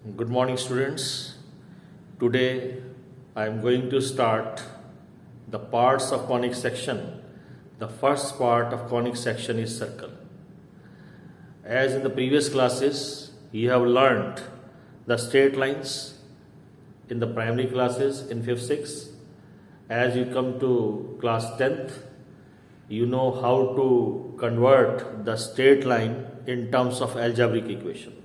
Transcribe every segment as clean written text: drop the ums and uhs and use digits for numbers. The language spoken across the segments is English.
Good morning, students. Today I am going to start the parts of conic section. The first part of conic section is circle. As in the previous classes, you have learnt the straight lines in the primary classes in 5th, 6th. As you come to class 10th, you know how to convert the straight line in terms of algebraic equation.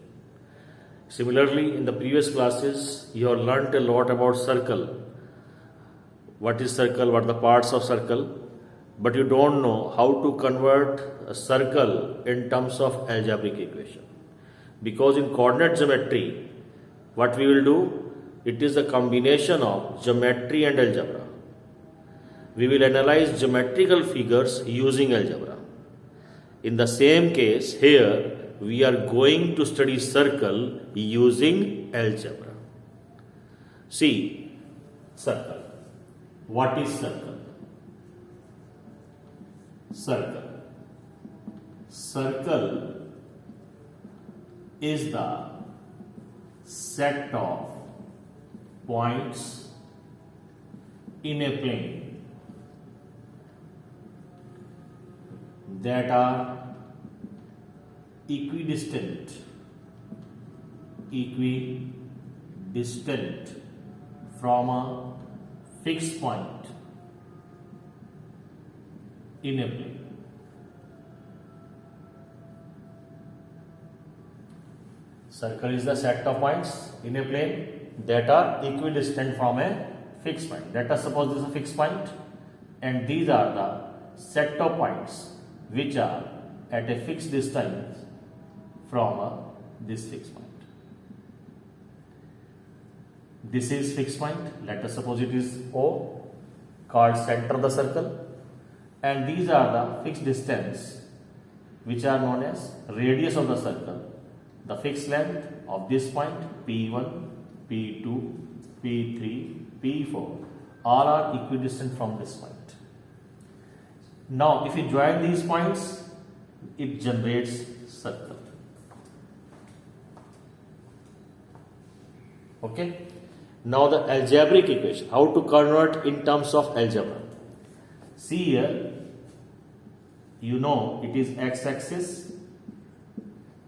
Similarly, in the previous classes, you have learnt a lot about circle. What is circle, what are the parts of circle, but you don't know how to convert a circle in terms of algebraic equation. Because in coordinate geometry, what we will do, it is a combination of geometry and algebra. We will analyze geometrical figures using algebra. In the same case, here, we are going to study circle using algebra. See, circle. What is circle? Circle. Circle is the set of points in a plane that are equidistant from a fixed point in a plane. Circle is the set of points in a plane that are equidistant from a fixed point. Let us suppose this is a fixed point, and these are the set of points which are at a fixed distance from this fixed point. This is fixed point. Let us suppose it is O, called center of the circle, and these are the fixed distance which are known as radius of the circle, the fixed length of this point P1, P2, P3, P4, all are equidistant from this point. Now, if you join these points, it generates circle. Okay. Now the algebraic equation, how to convert in terms of algebra. See here, you know it is x-axis,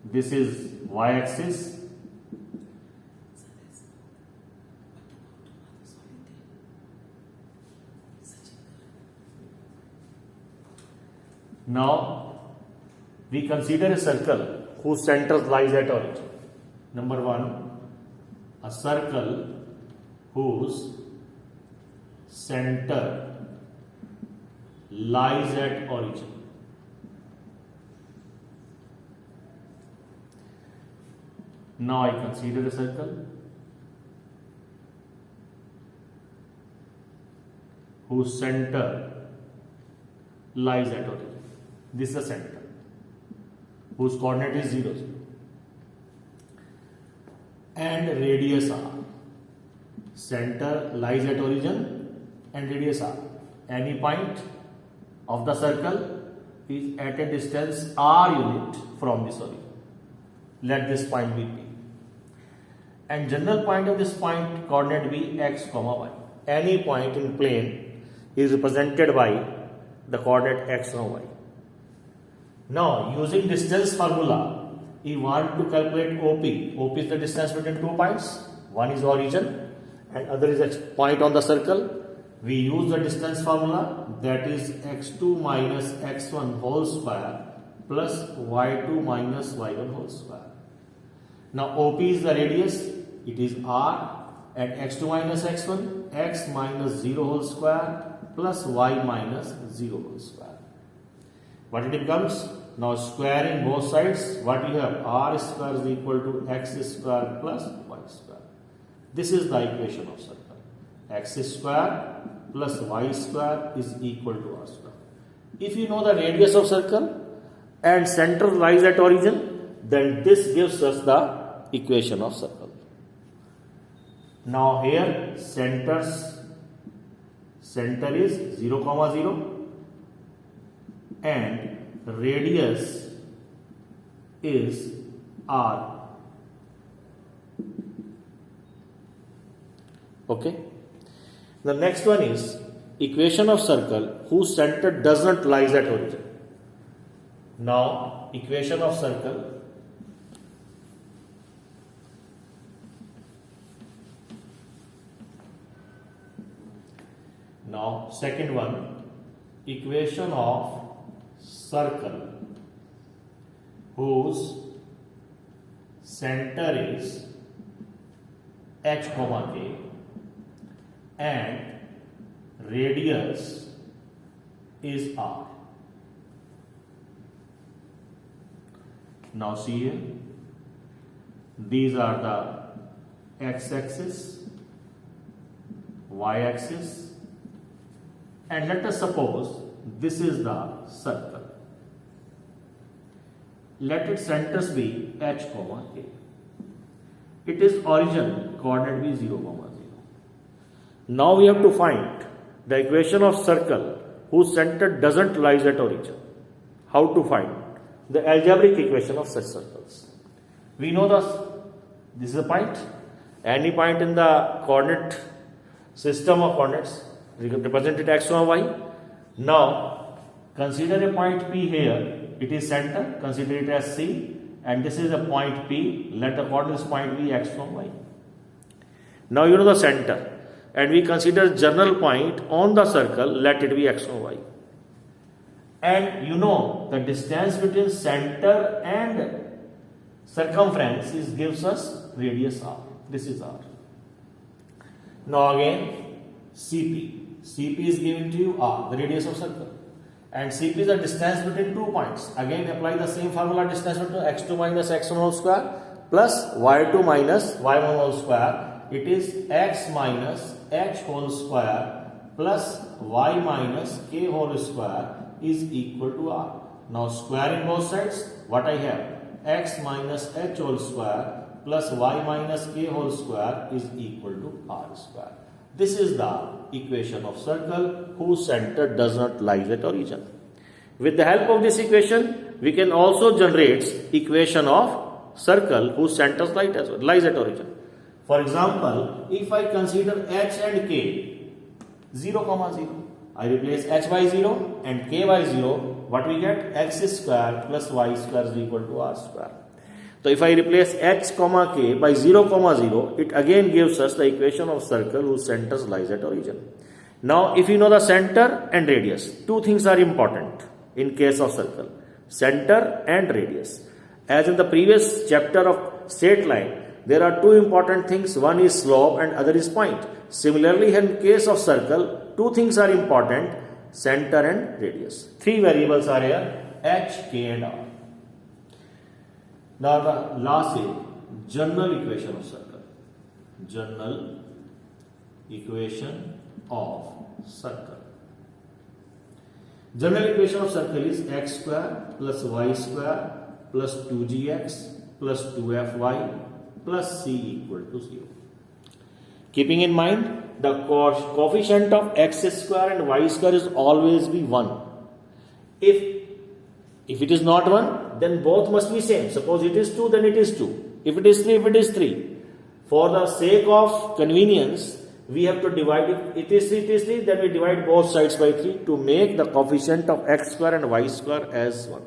this is y-axis, now we consider a circle whose center lies at origin. Number one, a circle whose center lies at origin. Now I consider a circle whose center lies at origin. This is the center whose coordinate is 0, 0. And radius r. Center lies at origin and radius r. Any point of the circle is at a distance r unit from this origin. Let this point be P. And general point of this point coordinate be x, y. Any point in plane is represented by the coordinate x, y. Now, using distance formula, we want to calculate OP. OP is the distance between 2 points. One is origin and other is a point on the circle. We use the distance formula, that is x2 minus x1 whole square plus y2 minus y1 whole square. Now, OP is the radius, it is r, and x2 minus x1, x minus 0 whole square plus y minus 0 whole square. What it becomes? Now squaring both sides, what we have? R square is equal to x square plus y square. This is the equation of circle. X square plus y square is equal to r square. If you know the radius of circle and center lies at origin, then this gives us the equation of circle. Now here center is 0, 0 and radius is r. Okay. The next one is equation of circle whose center does not lies at origin. Now equation of circle now second one, equation of circle whose center is h comma k and radius is r. Now see here, these are the x-axis, y-axis, and let us suppose this is the circle. Let its centers be h comma k. It is origin coordinate be 0 comma 0. Now we have to find the equation of circle whose center doesn't lies at origin. How to find the algebraic equation of such circles? We know this is a point. Any point in the coordinate system of coordinates represented x or y. Now consider a point P here. It is center. Consider it as C, and this is a point P. Let the coordinates point be x or y. Now you know the center, and we consider general point on the circle. Let it be x or y. And you know the distance between center and circumference gives us radius r. This is r. Now again CP. CP is given to you r, the radius of circle. And CP is the distance between 2 points. Again apply the same formula, distance between x2 minus x1 whole square plus y2 minus y1 whole square. It is x minus h whole square plus y minus k whole square is equal to r. Now squaring both sides, what I have? X minus h whole square plus y minus k whole square is equal to r square. This is the equation of circle whose center does not lies at origin. With the help of this equation, we can also generate equation of circle whose center lies at origin. For example, if I consider h and k 0 comma 0, I replace h by 0 and k by 0. What we get? X square plus y square is equal to r square. So if I replace h comma k by 0 comma 0, it again gives us the equation of circle whose centers lies at origin. Now if you know the center and radius, two things are important in case of circle: center and radius. As in the previous chapter of straight line, there are two important things. One is slope and other is point. Similarly, in case of circle, two things are important: center and radius. Three variables are here: h, k and r. Now the last is general equation of circle. General equation of circle. General equation of circle is x square plus y square plus 2gx plus 2fy plus c equal to 0. Keeping in mind the coefficient of x square and y square is always be 1. If it is not 1, then both must be same. Suppose it is 2, then it is 2. If it is 3, it is 3. For the sake of convenience, we have to divide it. It is 3, then we divide both sides by 3 to make the coefficient of x square and y square as 1.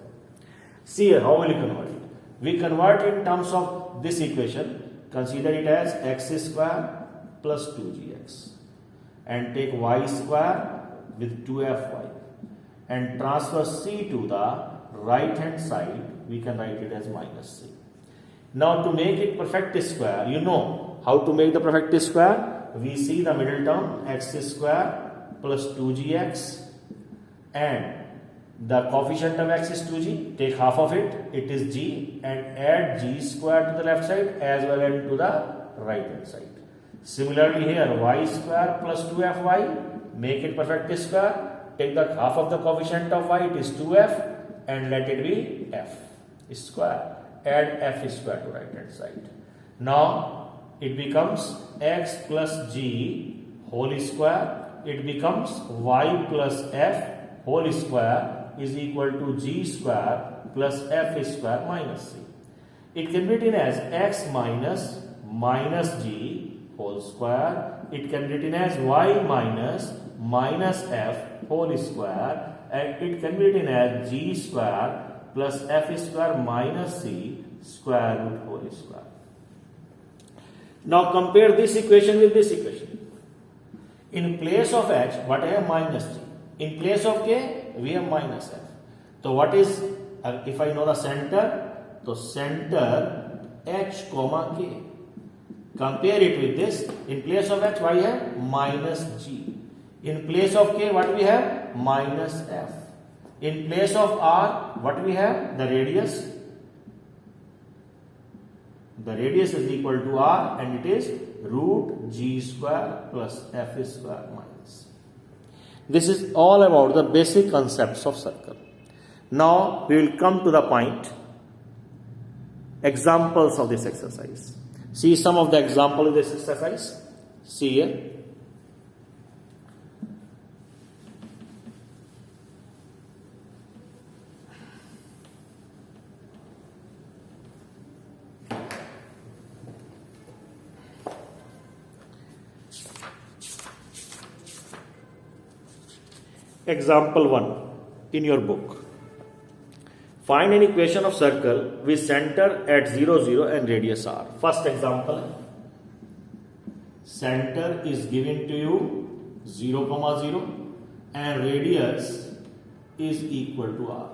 See here, how will we convert it? We convert in terms of this equation. Consider it as x square plus 2gx and take y square with 2fy and transfer c to the right hand side. We can write it as minus c. Now to make it perfect square, you know how to make the perfect square. We see the middle term x square plus 2gx and the coefficient of x is 2g. Take half of it, it is g, and add g square to the left side as well as to the right hand side. Similarly here y square plus 2fy, make it perfect square. Take the half of the coefficient of y, it is 2f, and let it be f square. Add f square to right hand side. Now it becomes x plus g whole square. It becomes y plus f whole square is equal to g square plus f square minus c. It can be written as x minus g whole square. It can be written as y minus f whole square, and it can be written as g square plus f square minus c square root whole square. Now compare this equation with this equation. In place of h, what I have? Minus g. In place of k, we have minus f. So what is, if I know the center, so center h comma k. Compare it with this. In place of h, what we have? Minus g. In place of k, what we have? Minus f. In place of r, what we have? The radius. The radius is equal to r, and it is root g square plus f square minus. This is all about the basic concepts of circle. Now we will come to the point, examples of this exercise. See some of the examples of this exercise. See here. Example 1 in your book. Find an equation of circle with center at 0, 0 and radius r. First example. Center is given to you 0, 0 and radius is equal to r.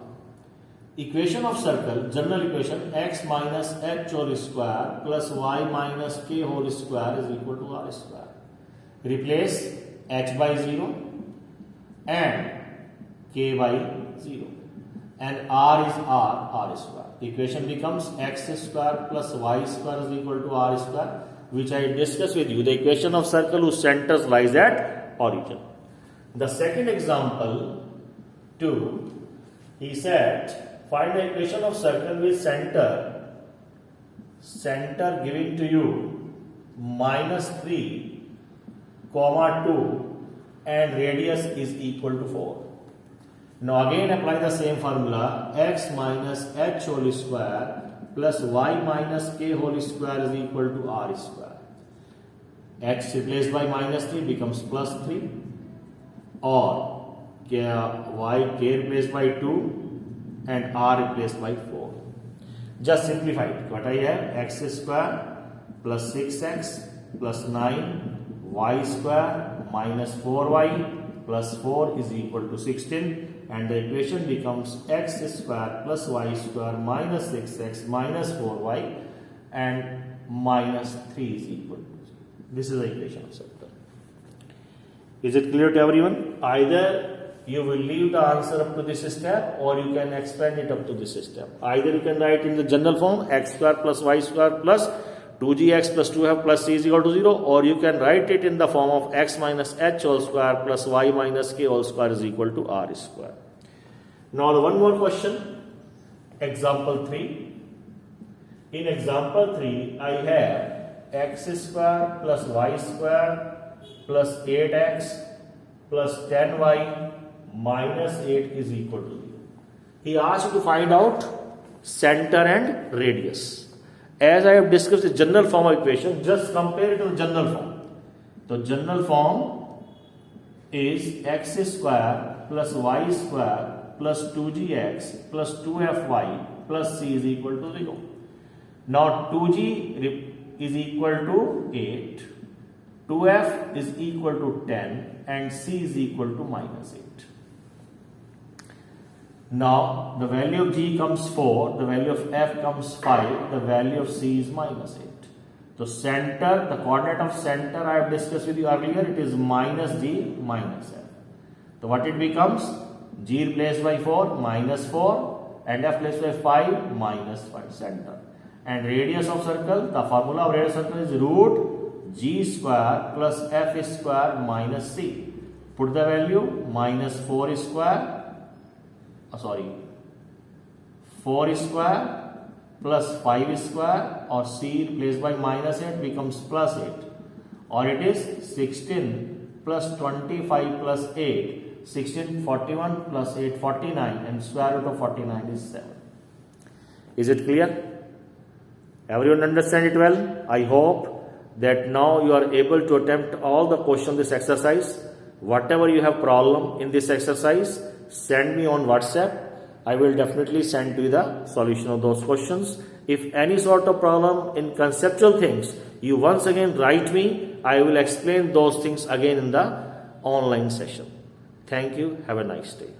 Equation of circle, general equation, x minus h whole square plus y minus k whole square is equal to r square. Replace h by 0 and k by 0, and r is r square. The equation becomes x square plus y square is equal to r square, which I discussed with you, the equation of circle whose centers lies at origin. The second example 2, he said find the equation of circle with center given to you minus 3, 2 and radius is equal to 4. Now again apply the same formula, x minus h whole square plus y minus k whole square is equal to r square. X replaced by minus 3 becomes plus 3, or y k replaced by 2 and r replaced by 4. Just simplify it. What I have? X square plus 6x plus 9 y square minus 4y plus 4 is equal to 16, and the equation becomes x square plus y square minus 6x minus 4y and minus 3 is equal to 0. This is the equation of circle. Is it clear to everyone? Either you will leave the answer up to this step, or you can expand it up to this step. Either you can write in the general form x square plus y square plus 2gx plus 2f plus c is equal to 0, or you can write it in the form of x minus h whole square plus y minus k whole square is equal to r square. Now the one more question, example 3. In example 3, I have x square plus y square plus 8x plus 10y minus 8 is equal to 0. He asked you to find out center and radius. As I have discussed the general form of equation, just compare it to the general form. The general form is x square plus y square plus 2gx plus 2fy plus c is equal to 0. Now 2g is equal to 8, 2f is equal to 10 and c is equal to minus 8. Now the value of g comes 4, the value of f comes 5, the value of c is minus 8. The center, the coordinate of center I have discussed with you earlier, it is minus g minus f. So what it becomes? G replaced by 4 minus 4 and f replaced by 5 minus 5 center. And radius of circle, the formula of radius of circle is root g square plus f square minus c. Put the value minus 4 square 4 square plus 5 square, or c replaced by minus 8 becomes plus 8, or it is 16 plus 25 plus 8, 16 41 plus 8 49, and square root of 49 is 7. Is it clear? Everyone understand it well? I hope that now you are able to attempt all the questions in this exercise. Whatever you have problem in this exercise, send me on WhatsApp. I will definitely send you the solution of those questions. If any sort of problem in conceptual things, you once again write me. I will explain those things again in the online session. Thank you. Have a nice day.